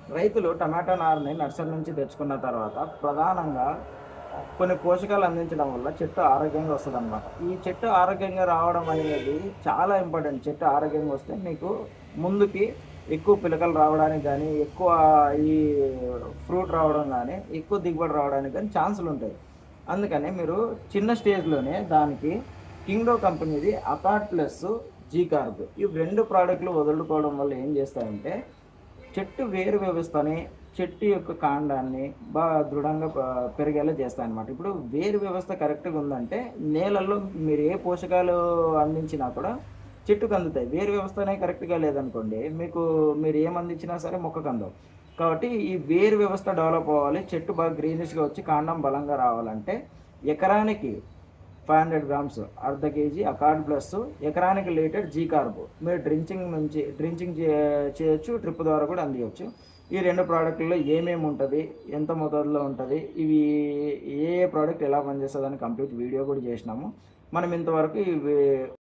రైతులు టమాటా నారుని నర్సరీ నుంచి తెచ్చుకున్న తర్వాత ప్రధానంగా కొన్ని పోషకాలు అందించడం వల్ల చెట్టు ఆరోగ్యంగా వస్తదనమాట. ఈ చెట్టు ఆరోగ్యంగా రావడం అనేది చాలా ఇంపార్టెంట్. చెట్టు ఆరోగ్యంగా వస్తే మీకు ముందుకి ఎక్కువ పిలకలు రావడానికి గానీ, ఎక్కువ ఈ ఫ్రూట్ రావడం గానీ, ఎక్కువ దిగుబడి రావడానికి గానీ ఛాన్సులుంటాయి. అందుకని మీరు చిన్న స్టేజ్‌లోనే దానికి కింగ్‌డో కంపెనీది అకార్డ్ ప్లస్, జీ కార్బ్ ఈ 2 ప్రాడక్ట్‌లు వదులుకోవడం వల్ల ఏం చేస్తాయంటే చెట్టు వేరు వ్యవస్థని, చెట్టు యొక్క కాండాన్ని దృఢంగా పెరిగేలా చేస్తాయన్నమాట. ఇప్పుడు వేరు వ్యవస్థ కరెక్ట్‌గా ఉందంటే, నేలల్లో మీరు ఏ పోషకాలు అందించినా కూడా చెట్టుకు అందుతాయి. వేరు వ్యవస్థనే కరెక్ట్‌గా లేదనుకోండి, మీరు ఏమందించినా సరే మొక్కకు అందవు. కాబట్టి ఈ వేరు వ్యవస్థ డెవలప్ అవ్వాలి. చెట్టు బాగా గ్రీనిష్‌గా వచ్చి కాండం బలంగా రావాలంటే, ఎకరానికి 500 గ్రామ్స్ అర్ధ కేజీ అకార్డ్ ప్లస్, ఎకరానికి లీటర్ జీ కార్బ్. మీరు డ్రించింగ్ చేయొచ్చు, డ్రిప్ ద్వారా కూడా అందియొచ్చు. ఈ 2 ప్రోడక్ట్‌లలో ఏమేమి ఉంటది? ఎంత మోతాదులో ఉంటది? ఇవి ఏ ఏ ప్రోడక్ట్ ఎలా పనిచేస్తదని కంప్లీట్ వీడియో కూడా చేసినాము. మనం ఇంతవరకు ఇవి